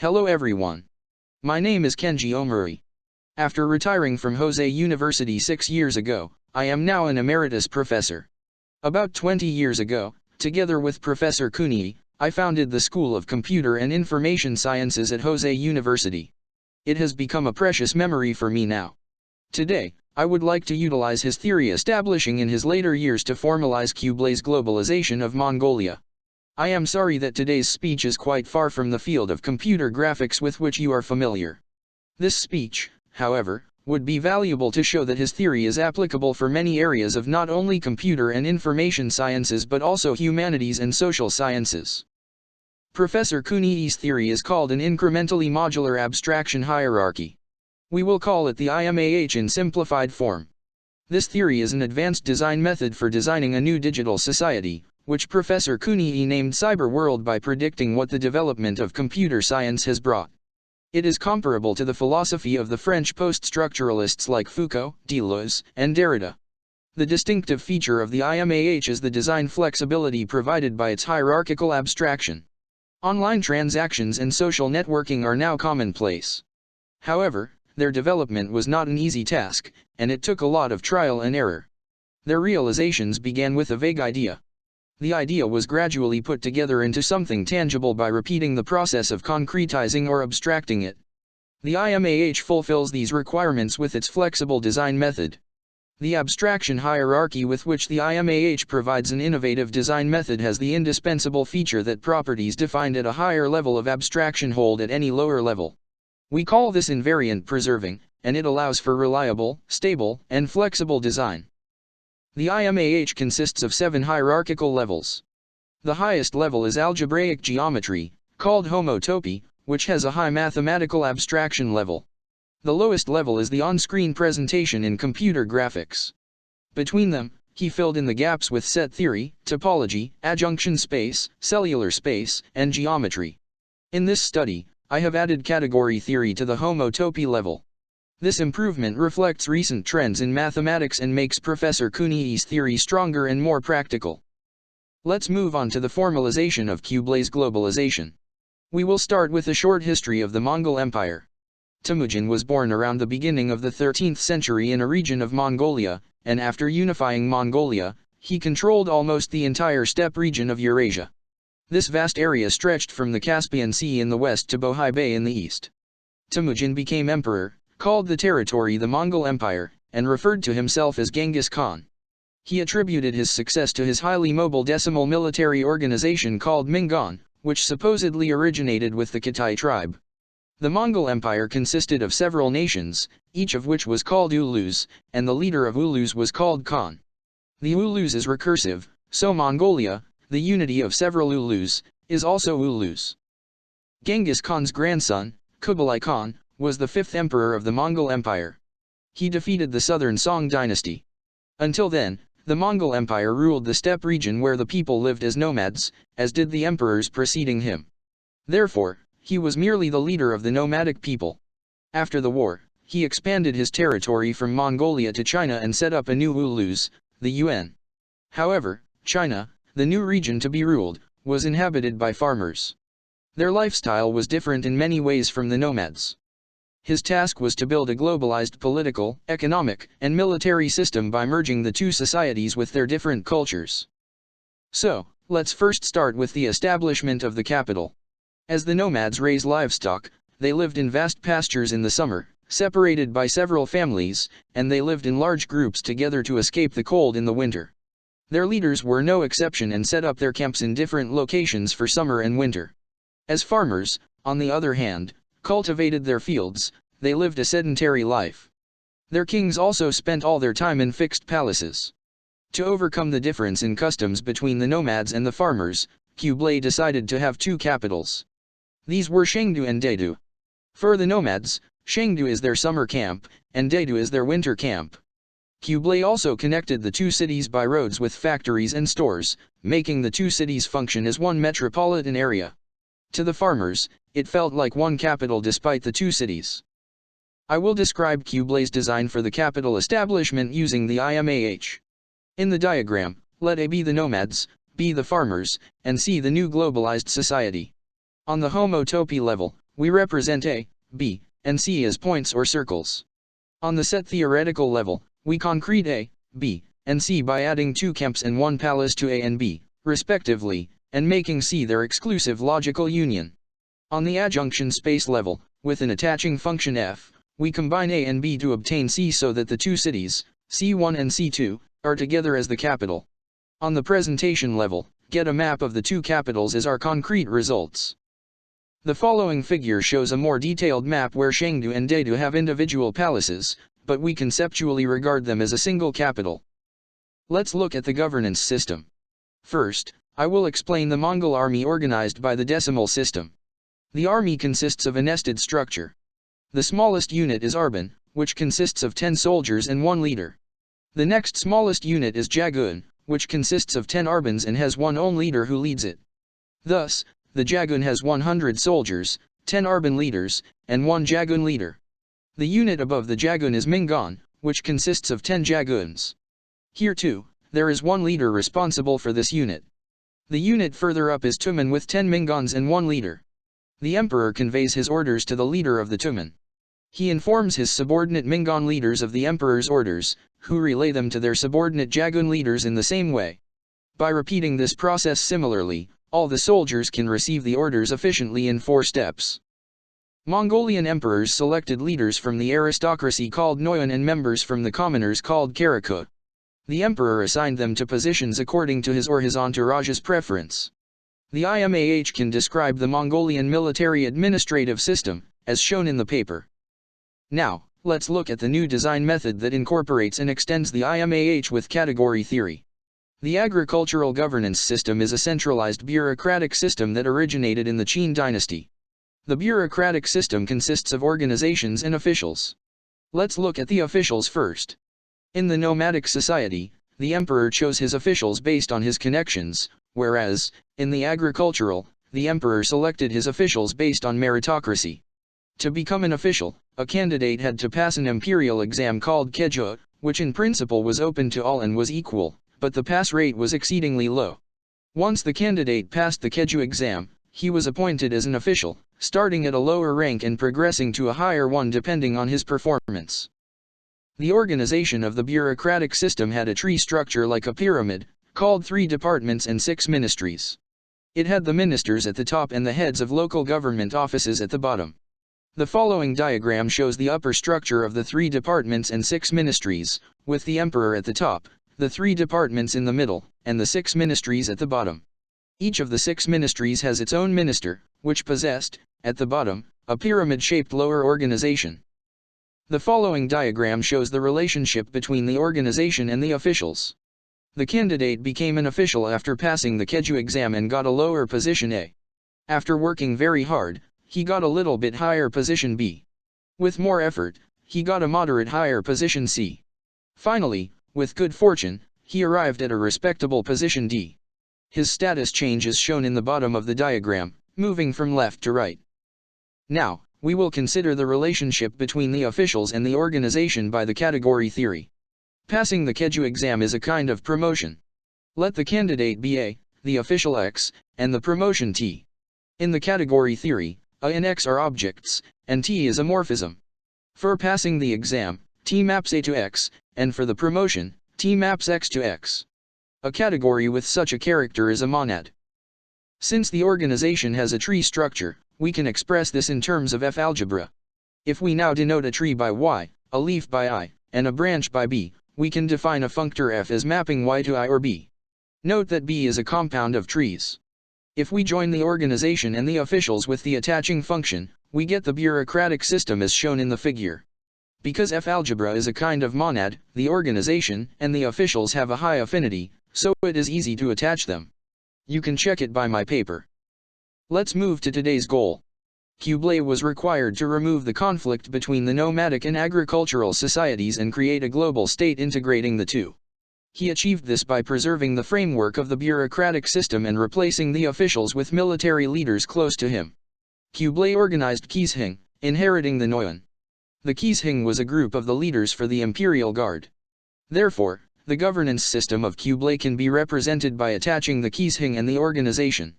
Hello everyone. My name is Kenji Omori. After retiring from Hosei University 6 years ago, I am now an emeritus professor. About 20 years ago, together with Professor Kunii, I founded the School of Computer and Information Sciences at Hosei University. It has become a precious memory for me now. Today, I would like to utilize his theory establishing in his later years to formalize Kublai's globalization of Mongolia. I am sorry that today's speech is quite far from the field of computer graphics with which you are familiar. This speech, however, would be valuable to show that his theory is applicable for many areas of not only computer and information sciences but also humanities and social sciences. Professor Kunii's theory is called an incrementally modular abstraction hierarchy. We will call it the IMAH in simplified form. This theory is an advanced design method for designing a new digital society, which Professor Kunii named Cyber World by predicting what the development of computer science has brought. It is comparable to the philosophy of the French post-structuralists like Foucault, Deleuze, and Derrida. The distinctive feature of the IMAH is the design flexibility provided by its hierarchical abstraction. Online transactions and social networking are now commonplace. However, their development was not an easy task, and it took a lot of trial and error. Their realizations began with a vague idea. The idea was gradually put together into something tangible by repeating the process of concretizing or abstracting it. The IMAH fulfills these requirements with its flexible design method. The abstraction hierarchy with which the IMAH provides an innovative design method has the indispensable feature that properties defined at a higher level of abstraction hold at any lower level. We call this invariant preserving, and it allows for reliable, stable, and flexible design. The IMAH consists of 7 hierarchical levels. The highest level is algebraic geometry, called homotopy, which has a high mathematical abstraction level. The lowest level is the on-screen presentation in computer graphics. Between them, he filled in the gaps with set theory, topology, adjunction space, cellular space, and geometry. In this study, I have added category theory to the homotopy level. This improvement reflects recent trends in mathematics and makes Professor Kunii's theory stronger and more practical. Let's move on to the formalization of Kublai's globalization. We will start with a short history of the Mongol Empire. Temujin was born around the beginning of the 13th century in a region of Mongolia, and after unifying Mongolia, he controlled almost the entire steppe region of Eurasia. This vast area stretched from the Caspian Sea in the west to Bohai Bay in the east. Temujin became emperor, called the territory the Mongol Empire, and referred to himself as Genghis Khan. He attributed his success to his highly mobile decimal military organization called Mingan, which supposedly originated with the Kitai tribe. The Mongol Empire consisted of several nations, each of which was called Ulus, and the leader of Ulus was called Khan. The Ulus is recursive, so Mongolia, the unity of several Ulus, is also Ulus. Genghis Khan's grandson, Kublai Khan, was the 5th emperor of the Mongol Empire. He defeated the southern Song dynasty. Until then, the Mongol Empire ruled the steppe region where the people lived as nomads, as did the emperors preceding him. Therefore, he was merely the leader of the nomadic people. After the war, he expanded his territory from Mongolia to China and set up a new Ulus, the Yuan. However, China, the new region to be ruled, was inhabited by farmers. Their lifestyle was different in many ways from the nomads. His task was to build a globalized political, economic, and military system by merging the two societies with their different cultures. So, let's first start with the establishment of the capital. As the nomads raised livestock, they lived in vast pastures in the summer, separated by several families, and they lived in large groups together to escape the cold in the winter. Their leaders were no exception and set up their camps in different locations for summer and winter. As farmers, on the other hand, cultivated their fields, they lived a sedentary life. Their kings also spent all their time in fixed palaces. To overcome the difference in customs between the nomads and the farmers, Kublai decided to have 2 capitals. These were Chengdu and Daedu. For the nomads, Chengdu is their summer camp, and Daedu is their winter camp. Kublai also connected the 2 cities by roads with factories and stores, making the 2 cities function as one metropolitan area. To the farmers, it felt like one capital despite the 2 cities. I will describe Kublai's design for the capital establishment using the IMAH. In the diagram, let A be the nomads, B the farmers, and C the new globalized society. On the homotopy level, We represent A, B, and C as points or circles. On the set theoretical level, we concrete A, B, and C by adding 2 camps and 1 palace to A and B, respectively, and making C their exclusive logical union. On the adjunction space level, with an attaching function f, we combine A and B to obtain C so that the two cities, C1 and C2, are together as the capital. On the presentation level, get a map of the two capitals as our concrete results. The following figure shows a more detailed map where Chengdu and Daedu have individual palaces, but we conceptually regard them as a single capital. Let's look at the governance system. First, I will explain the Mongol army organized by the decimal system. The army consists of a nested structure. The smallest unit is Arban, which consists of 10 soldiers and 1 leader. The next smallest unit is Jagun, which consists of 10 Arbans and has one own leader who leads it. Thus, the Jagun has 100 soldiers, 10 Arban leaders, and 1 Jagun leader. The unit above the Jagun is Mingan, which consists of 10 Jaguns. Here too, there is one leader responsible for this unit. The unit further up is Tumen with 10 Mingans and 1 leader. The emperor conveys his orders to the leader of the Tumen. He informs his subordinate Mingan leaders of the emperor's orders, who relay them to their subordinate Jagun leaders in the same way. By repeating this process similarly, all the soldiers can receive the orders efficiently in 4 steps. Mongolian emperors selected leaders from the aristocracy called Noyan and members from the commoners called Karakut. The emperor assigned them to positions according to his or his entourage's preference. The Imah can describe the Mongolian military administrative system, as shown in the paper. Now, let's look at the new design method that incorporates and extends the Imah with category theory. The agricultural governance system is a centralized bureaucratic system that originated in the Qin dynasty. The bureaucratic system consists of organizations and officials. Let's look at the officials first. In the nomadic society, the emperor chose his officials based on his connections, whereas, in the agricultural, the emperor selected his officials based on meritocracy. To become an official, a candidate had to pass an imperial exam called Keju, which in principle was open to all and was equal, but the pass rate was exceedingly low. Once the candidate passed the Keju exam, he was appointed as an official, starting at a lower rank and progressing to a higher one depending on his performance. The organization of the bureaucratic system had a tree structure like a pyramid, called 3 departments and 6 ministries. It had the ministers at the top and the heads of local government offices at the bottom. The following diagram shows the upper structure of the 3 departments and 6 ministries, with the emperor at the top, the 3 departments in the middle, and the 6 ministries at the bottom. Each of the 6 ministries has its own minister, which possessed, at the bottom, a pyramid-shaped lower organization. The following diagram shows the relationship between the organization and the officials. The candidate became an official after passing the Keju exam and got a lower position A. After working very hard, he got a little bit higher position B. With more effort, he got a moderate higher position C. Finally, with good fortune, he arrived at a respectable position D. His status change is shown in the bottom of the diagram, moving from left to right. Now, we will consider the relationship between the officials and the organization by the category theory. Passing the Keju exam is a kind of promotion. Let the candidate be A, the official X, and the promotion T. In the category theory, A and X are objects, and T is a morphism. For passing the exam, T maps A to X, and for the promotion, T maps X to X. A category with such a character is a monad. Since the organization has a tree structure, we can express this in terms of F algebra. If we now denote a tree by Y, a leaf by I, and a branch by B, we can define a functor F as mapping Y to I or B. Note that B is a compound of trees. If we join the organization and the officials with the attaching function, we get the bureaucratic system as shown in the figure. Because F algebra is a kind of monad, the organization and the officials have a high affinity, so it is easy to attach them. You can check it by my paper. Let's move to today's goal. Kublai was required to remove the conflict between the nomadic and agricultural societies and create a global state integrating the two. He achieved this by preserving the framework of the bureaucratic system and replacing the officials with military leaders close to him. Kublai organized Kishing, inheriting the Noyan. The Kishing was a group of the leaders for the imperial guard. Therefore, the governance system of Kublai can be represented by attaching the Kishing and the organization.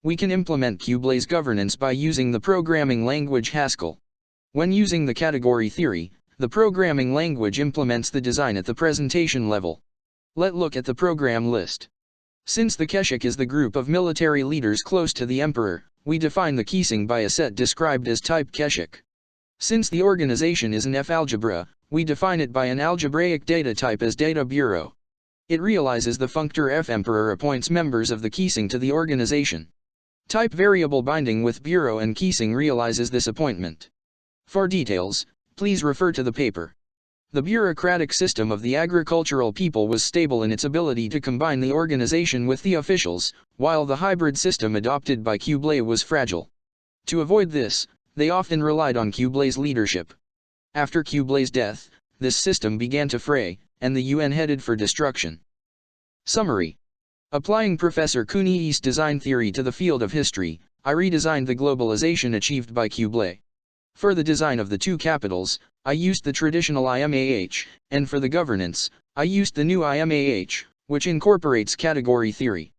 We can implement Kublai's governance by using the programming language Haskell. When using the category theory, the programming language implements the design at the presentation level. Let's look at the program list. Since the Keshik is the group of military leaders close to the emperor, we define the Keesing by a set described as type Keshik. Since the organization is an F-algebra, we define it by an algebraic data type as data bureau. It realizes the functor F-emperor appoints members of the Keesing to the organization. Type variable binding with bureau and Keesing realizes this appointment. For details, please refer to the paper. The bureaucratic system of the agricultural people was stable in its ability to combine the organization with the officials, while the hybrid system adopted by Kublai was fragile. To avoid this, they often relied on Kublai's leadership. After Kublai's death, this system began to fray, and the UN headed for destruction. Summary. Applying Professor Kunii's design theory to the field of history, I redesigned the globalization achieved by Kublai. For the design of the two capitals, I used the traditional Imah, and for the governance, I used the new Imah, which incorporates category theory.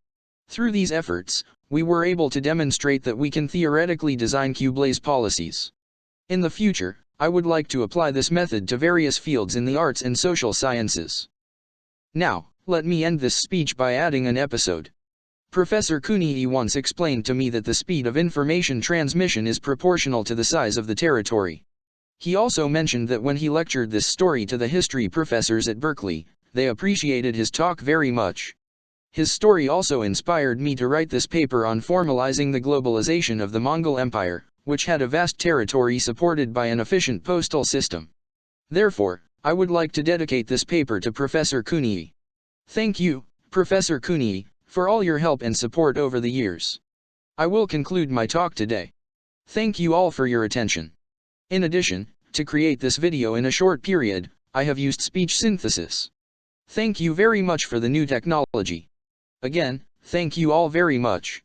Through these efforts, we were able to demonstrate that we can theoretically design Kublai's policies. In the future, I would like to apply this method to various fields in the arts and social sciences. Now, let me end this speech by adding an episode. Professor Kunii once explained to me that the speed of information transmission is proportional to the size of the territory. He also mentioned that when he lectured this story to the history professors at Berkeley, they appreciated his talk very much. His story also inspired me to write this paper on formalizing the globalization of the Mongol Empire, which had a vast territory supported by an efficient postal system. Therefore, I would like to dedicate this paper to Professor Kunii. Thank you, Professor Kunii, for all your help and support over the years. I will conclude my talk today. Thank you all for your attention. In addition, to create this video in a short period, I have used speech synthesis. Thank you very much for the new technology. Again, thank you all very much.